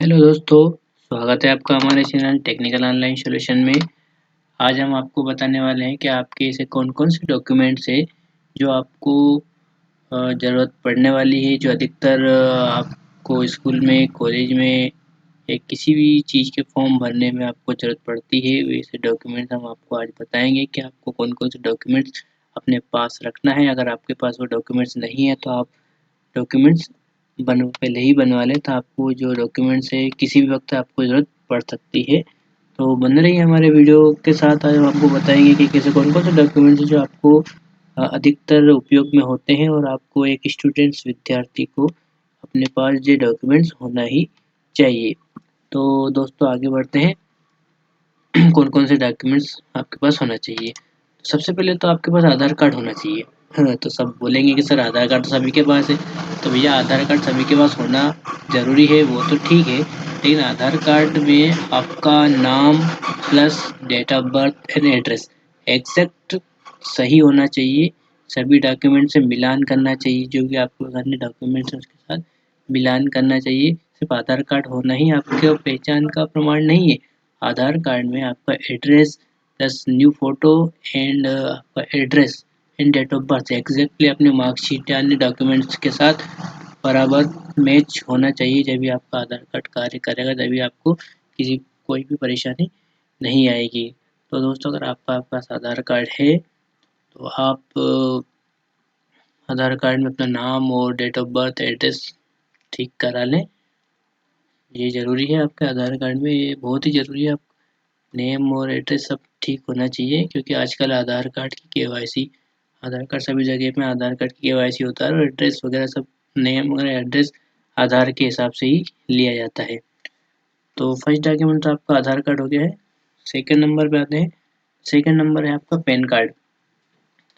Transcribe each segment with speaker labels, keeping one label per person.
Speaker 1: Hello दोस्तों, स्वागत है आपका हमारे चैनल टेक्निकल ऑनलाइन सॉल्यूशन में। आज हम आपको बताने वाले हैं कि आपके ऐसे कौन-कौन से डॉक्यूमेंट्स हैं जो आपको ज़रूरत पड़ने वाली है, जो अधिकतर आपको स्कूल में, कॉलेज में या किसी भी चीज़ के फॉर्म भरने में आपको ज़रूरत पड़ती है। वैसे डॉक्यूमेंट्स हम आपको आज बताएँगे कि आपको कौन-कौन से डॉक्यूमेंट्स अपने पास रखना है। अगर आपके पास वो डॉक्यूमेंट्स नहीं है तो आप डॉक्यूमेंट्स पहले ही बनवा लें, तो आपको जो डॉक्यूमेंट्स है किसी भी वक्त आपको ज़रूरत पड़ सकती है। तो बने रहिए हमारे वीडियो के साथ। आज हम आपको बताएंगे कि कैसे कौन कौन से डॉक्यूमेंट्स हैं जो आपको अधिकतर उपयोग में होते हैं और आपको एक स्टूडेंट्स विद्यार्थी को अपने पास ये डॉक्यूमेंट्स होना ही चाहिए। तो दोस्तों आगे बढ़ते हैं। कौन कौन से डॉक्यूमेंट्स आपके पास होना चाहिए। सबसे पहले तो आपके पास आधार कार्ड होना चाहिए। हाँ, तो सब बोलेंगे कि सर आधार कार्ड तो सभी के पास है। तो भैया आधार कार्ड सभी के पास होना ज़रूरी है, वो तो ठीक है, लेकिन आधार कार्ड में आपका नाम plus date of birth and address exact सही होना चाहिए। सभी डॉक्यूमेंट से मिलान करना चाहिए, जो भी आपके सामने डॉक्यूमेंट्स हैं उसके साथ मिलान करना चाहिए। सिर्फ आधार कार्ड होना ही आपके पहचान का प्रमाण नहीं है। आधार कार्ड में आपका address plus new photo and आपका address and date of birth exactly अपने मार्कशीट या अन्य डॉक्यूमेंट्स के साथ बराबर मैच होना चाहिए। जब भी आपका आधार कार्ड कार्य करेगा, तभी आपको किसी कोई भी परेशानी नहीं आएगी। तो दोस्तों अगर आपका पास आधार कार्ड है तो आप आधार कार्ड में अपना नाम और डेट ऑफ बर्थ एड्रेस ठीक करा लें। ये ज़रूरी है, आपके आधार कार्ड में ये बहुत ही ज़रूरी है। आप नेम और एड्रेस सब ठीक होना चाहिए, क्योंकि आजकल आधार कार्ड की केवाईसी आधार कार्ड सभी जगह में आधार कार्ड की केवाईसी होता है और एड्रेस वगैरह सब नेम वगैरह एड्रेस आधार के हिसाब से ही लिया जाता है। तो फर्स्ट डॉक्यूमेंट तो आपका आधार कार्ड हो गया है। सेकंड नंबर पे आते हैं। सेकंड नंबर है आपका पैन कार्ड।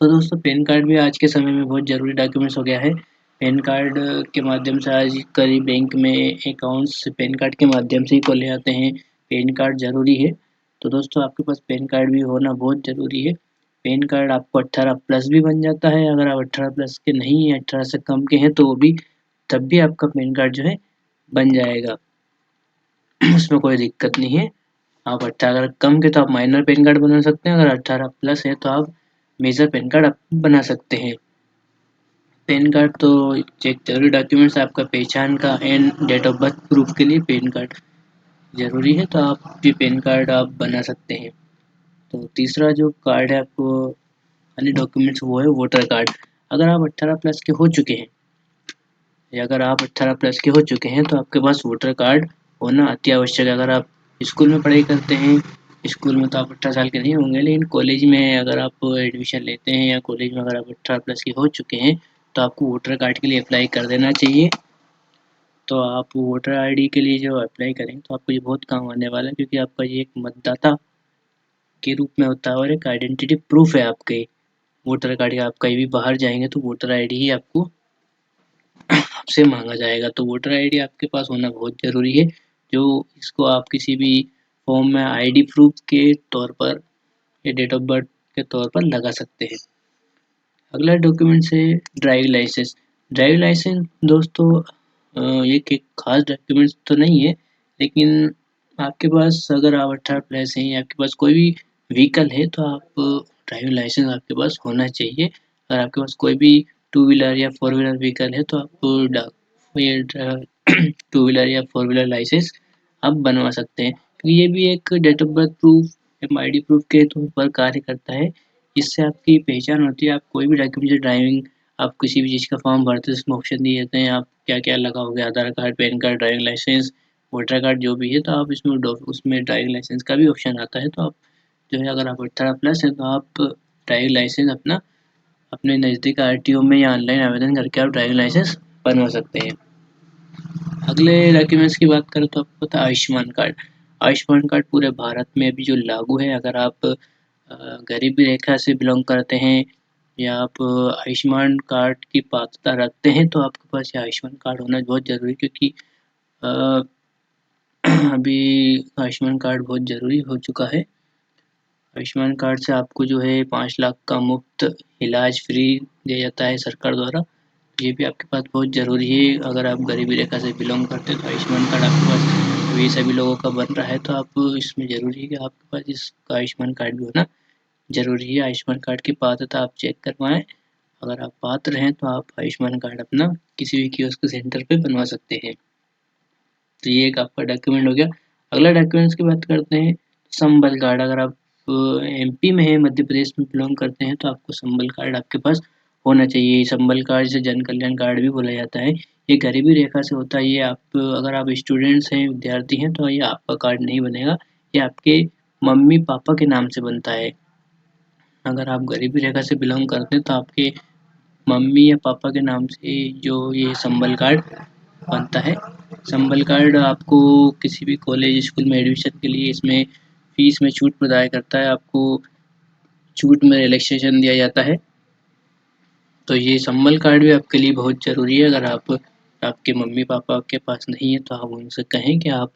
Speaker 1: तो दोस्तों पैन कार्ड भी आज के समय में बहुत ज़रूरी डॉक्यूमेंट्स हो गया है। पैन कार्ड के माध्यम से आज कई बैंक में अकाउंट्स पैन कार्ड के माध्यम से ही खोले जाते हैं। पैन कार्ड ज़रूरी है। तो दोस्तों आपके पास पैन कार्ड भी होना बहुत ज़रूरी है। पैन कार्ड आपको 18 प्लस भी बन जाता है। अगर आप 18 प्लस के नहीं हैं, 18 से कम के हैं, तो वो भी तब भी आपका पैन कार्ड जो है बन जाएगा। उसमें कोई दिक्कत नहीं है। आप 18 अगर कम के तो आप माइनर पैन कार्ड बना सकते हैं। अगर 18 प्लस है तो आप मेजर पैन कार्ड आप बना सकते हैं। पैन कार्ड तो एक जरूरी डॉक्यूमेंट्स है आपका पहचान का and date of birth proof के लिए पैन कार्ड ज़रूरी है। तो आप भी पैन कार्ड आप बना सकते हैं। तो तीसरा जो कार्ड है आपको अन्य डॉक्यूमेंट्स वो है वोटर कार्ड। अगर आप 18 प्लस के हो चुके हैं या अगर आप 18 प्लस के हो चुके हैं तो आपके पास वोटर कार्ड होना अति आवश्यक है। अगर आप स्कूल में पढ़ाई करते हैं, स्कूल में तो आप 18 साल के नहीं होंगे, लेकिन कॉलेज में अगर आप एडमिशन लेते हैं या कॉलेज में अगर आप 18 प्लस के हो चुके हैं तो आपको वोटर कार्ड के लिए अप्लाई कर देना चाहिए। तो आप वोटर आईडी के लिए जो अप्लाई करें तो आपको ये बहुत काम आने वाला है, क्योंकि आपका ये एक मतदाता के रूप में होता है और एक आइडेंटिटी प्रूफ है आपके वोटर कार्ड का। आप कहीं भी बाहर जाएंगे तो वोटर आईडी ही आपको आपसे मांगा जाएगा। तो वोटर आईडी आपके पास होना बहुत ज़रूरी है। जो इसको आप किसी भी फॉर्म में आईडी प्रूफ के तौर पर या डेट ऑफ बर्थ के तौर पर लगा सकते हैं। अगला डॉक्यूमेंट्स है ड्राइविंग लाइसेंस। ड्राइविंग लाइसेंस दोस्तों ये एक खास डॉक्यूमेंट्स तो नहीं है, लेकिन आपके पास अगर आप 18 प्लस हैं या आपके पास कोई भी व्हीकल है तो आप ड्राइविंग लाइसेंस आपके पास होना चाहिए। अगर आपके पास कोई भी टू व्हीलर या फोर व्हीलर व्हीकल है तो आप ये टू व्हीलर या फोर व्हीलर लाइसेंस आप बनवा सकते हैं, क्योंकि ये भी एक date of birth proof and ID proof के तौर पर कार्य करता है। इससे आपकी पहचान होती है। आप कोई भी डॉक्यूमेंट ड्राइविंग आप किसी भी चीज़ का फॉर्म भरते हैं उसमें ऑप्शन दिए जाते हैं, आप क्या-क्या लगाओगे, Aadhaar card, PAN card, driving licence, voter card जो भी है, तो आप इसमें उसमें ड्राइविंग लाइसेंस का भी ऑप्शन आता है। तो आप जो है अगर आप 18 प्लस हैं तो आप ड्राइविंग लाइसेंस अपना अपने नज़दीक आरटीओ में या ऑनलाइन आवेदन करके आप ड्राइविंग लाइसेंस बनवा सकते हैं। अगले डॉक्यूमेंट्स की बात करें तो आपको पता है आयुष्मान कार्ड। आयुष्मान कार्ड पूरे भारत में अभी जो लागू है, अगर आप गरीबी रेखा से बिलोंग करते हैं या आप आयुष्मान कार्ड की पात्रता रखते हैं तो आपके पास ये आयुष्मान कार्ड होना बहुत ज़रूरी है, क्योंकि अ, अभी आयुष्मान कार्ड बहुत ज़रूरी हो चुका है। आयुष्मान कार्ड से आपको जो है 5 लाख का मुफ्त इलाज फ्री दिया जाता है सरकार द्वारा। ये भी आपके पास बहुत ज़रूरी है। अगर आप गरीबी रेखा से बिलोंग करते हैं तो आयुष्मान कार्ड आपके पास ये सभी लोगों का बन रहा है, तो आप इसमें ज़रूरी है कि आपके पास इसका आयुष्मान कार्ड भी होना ज़रूरी है। आयुष्मान कार्ड की पात्रता आप चेक करवाएँ। अगर आप पात्र हैं तो आप आयुष्मान कार्ड अपना किसी भी कियोस्क सेंटर पे बनवा सकते हैं। तो ये एक आपका डॉक्यूमेंट हो गया। अगला डॉक्यूमेंट्स की बात करते हैं, संबल कार्ड। अगर आप एमपी में हैं, मध्य प्रदेश में बिलोंग करते हैं, तो आपको संबल कार्ड आपके पास होना चाहिए। संबल कार्ड जिसे जन कल्याण कार्ड भी बोला जाता है। ये गरीबी रेखा से होता है। ये आप अगर आप स्टूडेंट्स हैं, विद्यार्थी हैं, तो ये आपका कार्ड नहीं बनेगा। ये आपके मम्मी पापा के नाम से बनता है। अगर आप गरीबी रेखा से बिलोंग करते हैं तो आपके मम्मी या पापा के नाम से जो ये संबल कार्ड बनता है। संबल कार्ड आपको किसी भी कॉलेज स्कूल में एडमिशन के लिए इसमें फीस में छूट प्रदान करता है। आपको छूट में रिलैक्सेशन दिया जाता है। तो ये संबल कार्ड भी आपके लिए बहुत ज़रूरी है। अगर आपके मम्मी पापा के पास नहीं है तो आप उनसे कहें कि आप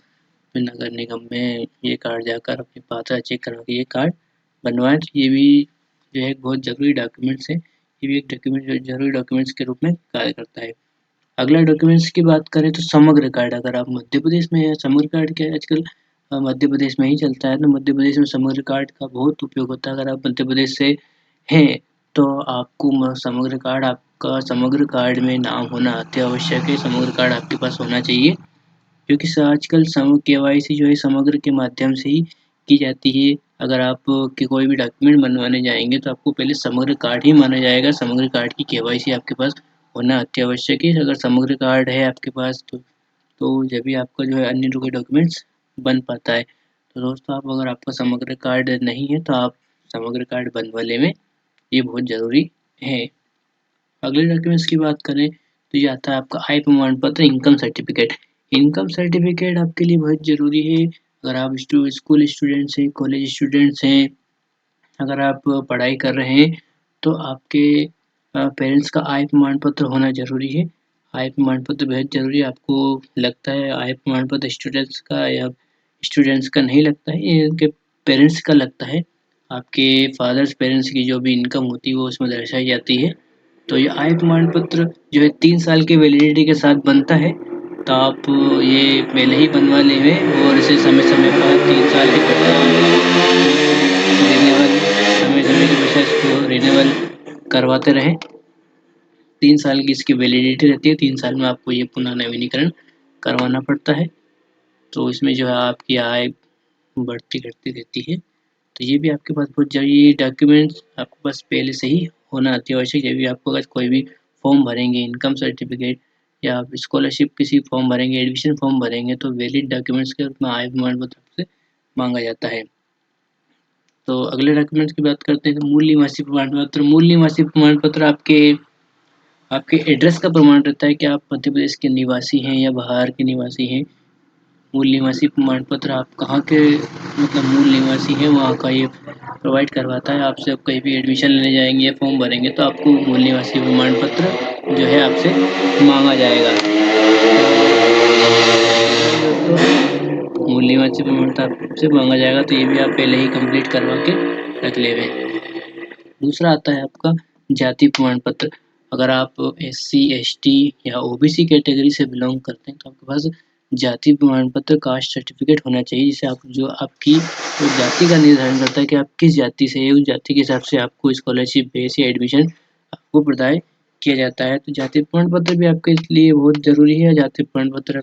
Speaker 1: नगर निगम में ये कार्ड जाकर अपनी पात्रता चेक करवा के ये कार्ड बनवाएं। तो ये भी जो है एक बहुत ज़रूरी डॉक्यूमेंट्स है। ये भी एक डॉक्यूमेंट जो ज़रूरी डॉक्यूमेंट्स के रूप में कार्य करता है। अगला डॉक्यूमेंट्स की बात करें तो समग्र कार्ड। अगर आप मध्य प्रदेश में हैं, समग्र कार्ड क्या है आजकल मध्य प्रदेश में ही चलता है, तो मध्य प्रदेश में समग्र कार्ड का बहुत उपयोग होता है। अगर आप मध्य प्रदेश से हैं तो आपको समग्र कार्ड, आपका समग्र कार्ड में नाम होना अति आवश्यक है। समग्र कार्ड आपके पास होना चाहिए, क्योंकि आजकल केवाईसी जो है समग्र के माध्यम से ही की जाती है। अगर आप कि कोई भी डॉक्यूमेंट बनवाने जाएंगे तो आपको पहले समग्र कार्ड ही माना जाएगा। समग्र कार्ड की केवाईसी आपके पास होना अति आवश्यक है। अगर समग्र कार्ड है आपके पास तो जब भी आपका जो है अन्य कोई डॉक्यूमेंट्स बन पाता है। तो दोस्तों, आप अगर आपका समग्र कार्ड नहीं है तो आप समग्र कार्ड बनवा लें, ये बहुत ज़रूरी है। अगले डॉक्यूमेंट्स की बात करें तो ये आता है आपका आय प्रमाण पत्र, इनकम सर्टिफिकेट। इनकम सर्टिफिकेट आपके लिए बहुत ज़रूरी है। अगर आप स्कूल स्टूडेंट्स हैं, कॉलेज स्टूडेंट्स हैं, अगर आप पढ़ाई कर रहे हैं तो आपके पेरेंट्स का आय प्रमाण पत्र होना ज़रूरी है। आय प्रमाण पत्र बेहद ज़रूरी है। आपको लगता है आय प्रमाण पत्र स्टूडेंट्स का या स्टूडेंट्स का नहीं लगता है, ये उनके पेरेंट्स का लगता है। आपके फादर्स पेरेंट्स की जो भी इनकम होती है वो उसमें दर्शाई जाती है। तो ये आय प्रमाण पत्र जो है 3 साल की वैलिडिटी के साथ बनता है। तो आप ये पहले ही बनवा लें और इसे समय-समय पर 3 साल के समय-समय के पश्चात इसको रिन्यूअल करवाते रहें। 3 साल की इसकी वैलिडिटी रहती है। 3 साल में आपको ये पुनः नवीनीकरण करवाना पड़ता है। तो इसमें जो है आपकी आय बढ़ती घटती रहती है। तो ये भी आपके पास बहुत ज़रूरी डॉक्यूमेंट्स आपके पास पहले से ही होना अति आवश्यक है। जब भी आपको अगर कोई भी फॉर्म भरेंगे, इनकम सर्टिफिकेट या आप स्कॉलरशिप किसी फॉर्म भरेंगे, एडमिशन फॉर्म भरेंगे, तो वैलिड डॉक्यूमेंट्स के रूप में आय प्रमाण पत्र आपसे मांगा जाता है। तो अगले डॉक्यूमेंट्स की बात करते हैं तो मूल निवासी प्रमाण पत्र। मूल निवासी प्रमाण पत्र आपके एड्रेस का प्रमाण रहता है कि आप मध्य प्रदेश के निवासी हैं या बाहर के निवासी हैं। मूल निवासी प्रमाण पत्र आप कहाँ के मतलब मूल निवासी हैं वहाँ का ये प्रोवाइड करवाता है। आपसे आप कहीं भी एडमिशन लेने जाएंगे या फॉर्म भरेंगे तो आपको मूल निवासी प्रमाण पत्र जो है आपसे मांगा जाएगा। मूल निवासी प्रमाण पत्र आपसे मांगा जाएगा, तो ये भी आप पहले ही कंप्लीट करवा के रख लेंगे। दूसरा आता है आपका जाति प्रमाण पत्र। अगर आप SC ST या OBC कैटेगरी से बिलोंग करते हैं तो आपके पास जाति प्रमाण पत्र, कास्ट सर्टिफिकेट होना चाहिए, जिससे आप जो आपकी उस जाति का निर्धारण करता है कि आप किस जाति से हैं। उस जाति के हिसाब से आपको स्कॉलरशिप बेस या एडमिशन आपको प्रदान किया जाता है। तो जाति प्रमाण पत्र भी आपके लिए बहुत ज़रूरी है। जाति प्रमाण पत्र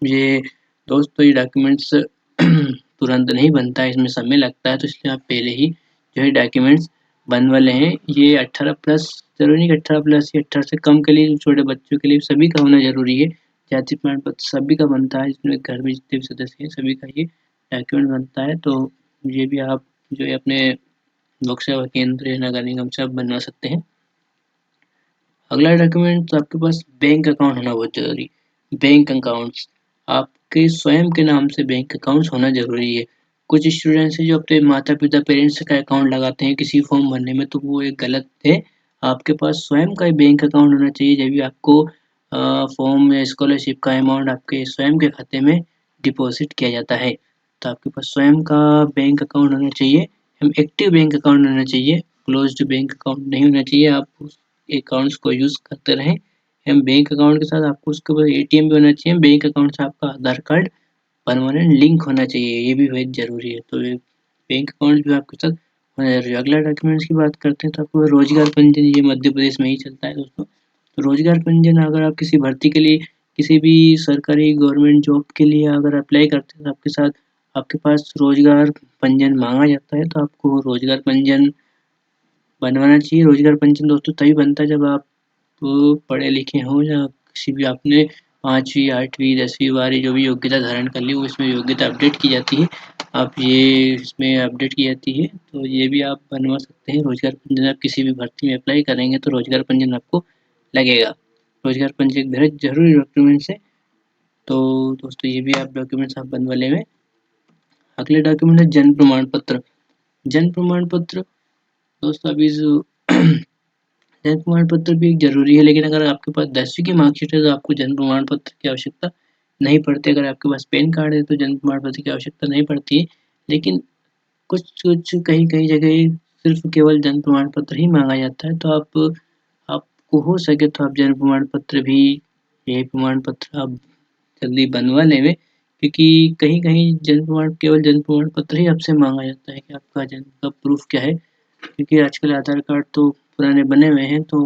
Speaker 1: ये दोस्तों ये डॉक्यूमेंट्स तुरंत नहीं बनता है, इसमें समय लगता है, तो इसलिए आप पहले ही जो है डॉक्यूमेंट्स बनवा लें। ये 18 प्लस ज़रूरी नहीं कि 18 प्लस या 18 से कम के लिए, छोटे बच्चों के लिए सभी का होना ज़रूरी है। जाति प्रमाण पत्र सभी का बनता है, इसमें घर में जितने भी सदस्य हैं सभी का ये डॉक्यूमेंट बनता है। तो ये भी आप जो है अपने लोक सेवा केंद्र या नगर निगम से आप बनवा सकते हैं। अगला डॉक्यूमेंट तो आपके पास बैंक अकाउंट होना बहुत ज़रूरी। बैंक अकाउंट्स आपके स्वयं के नाम से बैंक अकाउंट्स होना ज़रूरी है। कुछ स्टूडेंट्स हैं जो अपने माता-पिता पेरेंट्स का अकाउंट लगाते हैं किसी फॉर्म भरने में, तो वो एक गलत है। आपके पास स्वयं का ही बैंक अकाउंट होना चाहिए। जब भी आपको फॉर्म या स्कॉलरशिप का अमाउंट आपके स्वयं के खाते में डिपॉजिट किया जाता है, तो आपके पास स्वयं का बैंक अकाउंट होना चाहिए। एक्टिव बैंक अकाउंट होना चाहिए, क्लोज्ड बैंक अकाउंट नहीं होना चाहिए। आप अकाउंट्स को यूज़ करते रहें। बैंक अकाउंट के साथ आपको उसके बाद ATM भी होना चाहिए। बैंक अकाउंट से आपका आधार कार्ड परमानेंट लिंक होना चाहिए, ये भी बहुत ज़रूरी है। तो बैंक अकाउंट जो आपके साथ होना ज़रूरी है। अगला डॉक्यूमेंट्स की बात करते हैं तो आपको रोजगार पंजीयन, ये मध्य प्रदेश में ही चलता है दोस्तों। तो रोजगार पंजीयन अगर आप किसी भर्ती के लिए, किसी भी सरकारी गवर्नमेंट जॉब के लिए अगर अप्लाई करते हैं तो आपके साथ आपके पास रोजगार पंजीयन मांगा जाता है। तो आपको रोजगार पंजीयन बनवाना चाहिए। रोजगार पंजीयन दोस्तों तभी बनता है जब आप पढ़े लिखे हों या किसी भी आपने 5वीं 8वीं 10वीं 12वीं जो भी योग्यता धारण कर ली वो इसमें योग्यता अपडेट की जाती है। आप ये इसमें अपडेट की जाती है तो ये भी आप बनवा सकते हैं। रोजगार पंजीयन आप किसी भी भर्ती में अप्लाई करेंगे तो रोजगार पंजीयन आपको लगेगा। रोजगार पंजीयन बेहद ज़रूरी डॉक्यूमेंट्स है। तो दोस्तों ये भी आप डॉक्यूमेंट्स आप बनवा लेंगे। अगले डॉक्यूमेंट है जन्म प्रमाण पत्र। जन्म प्रमाण पत्र दोस्तों अभी जो जन्म प्रमाण पत्र भी ज़रूरी है, लेकिन अगर आपके पास 10वीं की मार्कशीट है तो आपको जन्म प्रमाण पत्र की आवश्यकता नहीं पड़ती। अगर आपके पास पैन कार्ड है तो जन्म प्रमाण पत्र की आवश्यकता नहीं पड़ती है। लेकिन कुछ कहीं जगह सिर्फ केवल जन्म प्रमाण पत्र ही मांगा जाता है। तो आपको हो सके तो आप जन्म प्रमाण पत्र भी, ये प्रमाण पत्र आप जल्दी बनवा लें, क्योंकि कहीं केवल जन्म प्रमाण पत्र ही आपसे मांगा जाता है कि आपका जन्म का प्रूफ क्या है। क्योंकि आजकल आधार कार्ड तो पुराने बने हुए हैं तो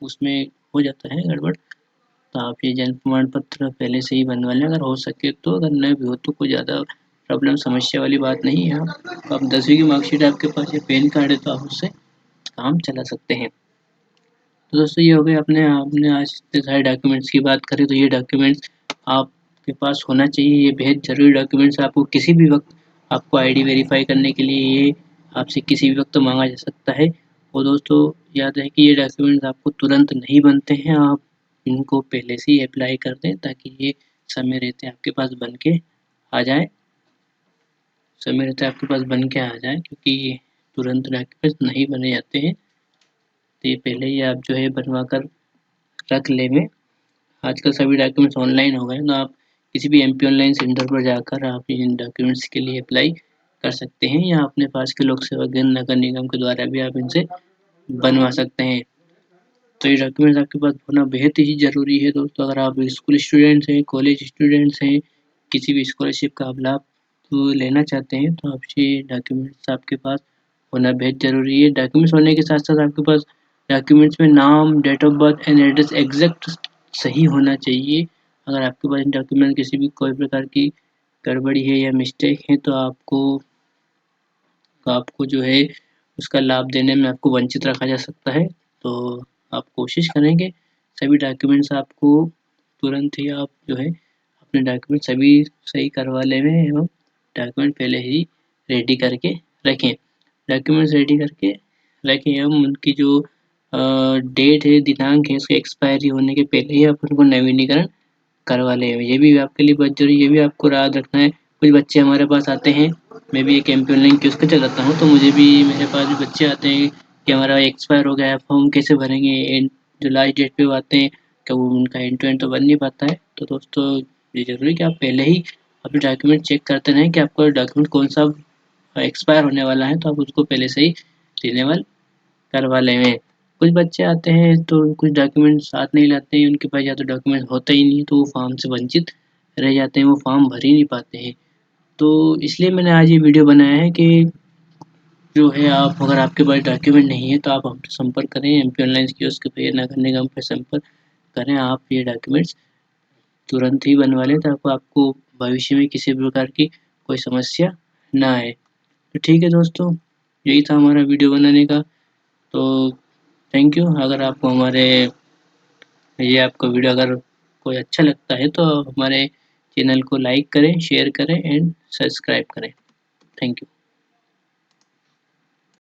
Speaker 1: उसमें हो जाता है गड़बड़। तो आप ये जन्म प्रमाण पत्र पहले से ही बनवा लें अगर हो सके तो। अगर नहीं भी हो तो कोई ज़्यादा प्रॉब्लम समस्या वाली बात नहीं है। आप 10वीं की मार्कशीट आपके पास या पैन कार्ड है तो आप उससे काम चला सकते हैं। तो दोस्तों ये हो गए अपने आपने आज इतने सारे डॉक्यूमेंट्स की बात करें तो ये डॉक्यूमेंट्स आपके पास होना चाहिए। ये बेहद ज़रूरी डॉक्यूमेंट्स आपको किसी भी वक्त आपको आईडी वेरीफाई करने के लिए ये आपसे किसी भी वक्त मांगा जा सकता है। और दोस्तों याद है कि ये डॉक्यूमेंट्स आपको तुरंत नहीं बनते हैं, आप इनको पहले से ही अप्लाई कर दें ताकि ये समय रहते आपके पास बन के आ जाए। समय रहते आपके पास बन के आ जाए, क्योंकि ये तुरंत डॉक्यूमेंट्स नहीं बने जाते हैं। तो ये पहले ही आप जो है बनवा कर रख लें। आजकल सभी डॉक्यूमेंट्स ऑनलाइन हो गए हैं तो आप किसी भी एमपी ऑनलाइन सेंटर पर जाकर आप इन डॉक्यूमेंट्स के लिए अप्लाई कर सकते हैं, या अपने पास के लोक सेवा केंद्र नगर निगम के द्वारा भी आप इनसे बनवा सकते हैं। तो ये डॉक्यूमेंट्स आपके पास होना बेहद ही ज़रूरी है दोस्तों। अगर आप स्कूल स्टूडेंट्स हैं, कॉलेज स्टूडेंट्स हैं, किसी भी स्कॉलरशिप का आप लाभ लेना चाहते हैं तो आप ये डॉक्यूमेंट्स आपके पास होना बेहद ज़रूरी है। डॉक्यूमेंट्स होने के साथ साथ आपके पास डॉक्यूमेंट्स में नाम, date of birth and address exact सही होना चाहिए। अगर आपके पास डॉक्यूमेंट किसी भी कोई प्रकार की गड़बड़ी है या मिस्टेक है तो आपको जो है उसका लाभ देने में आपको वंचित रखा जा सकता है। तो आप कोशिश करेंगे सभी डॉक्यूमेंट्स आपको तुरंत ही आप जो है अपने डॉक्यूमेंट सभी सही करवा लें एवं डॉक्यूमेंट पहले ही रेडी करके रखें। डॉक्यूमेंट्स रेडी करके रखें एवं उनकी जो डेट है, दिनांक है, उसके एक्सपायरी होने के पहले ही आप उनको नवीनीकरण करवा लें। ये भी आपके लिए बहुत ज़रूरी, ये भी आपको याद रखना है। कुछ बच्चे हमारे पास आते हैं, मैं भी एक एमपी ऑनलाइन कियोस्क चलाता हूँ तो मुझे भी मेरे पास भी बच्चे आते हैं कि हमारा एक्सपायर हो गया है, फॉर्म कैसे भरेंगे, एंड जो लास्ट डेट पे वो आते हैं कि वो उनका एंड टू एंड तो बन नहीं पाता है। तो दोस्तों ये ज़रूरी है कि आप पहले ही अपने डॉक्यूमेंट चेक करते रहें कि आपका डॉक्यूमेंट कौन सा एक्सपायर होने वाला है, तो आप उसको पहले से ही रिन्यूअल करवा लें। कुछ बच्चे आते हैं तो कुछ डॉक्यूमेंट साथ नहीं लाते हैं, उनके पास या तो डॉक्यूमेंट होता ही नहीं है तो वो फॉर्म से वंचित रह जाते हैं, वो फॉर्म भर ही नहीं पाते हैं। तो इसलिए मैंने आज ये वीडियो बनाया है कि जो है आप अगर आपके पास डॉक्यूमेंट नहीं है तो आप हमसे संपर्क करें, एमपी ऑनलाइन कियोस्क पे या नगर निगम पे संपर्क करें। आप ये डॉक्यूमेंट्स तुरंत ही बनवा लें ताकि आपको भविष्य में किसी भी प्रकार की कोई समस्या ना आए। तो ठीक है दोस्तों, यही था हमारा वीडियो बनाने का। तो थैंक यू। अगर आपको हमारे ये आपका वीडियो अगर कोई अच्छा लगता है तो हमारे चैनल को लाइक करें, शेयर करें एंड सब्सक्राइब करें। Thank you.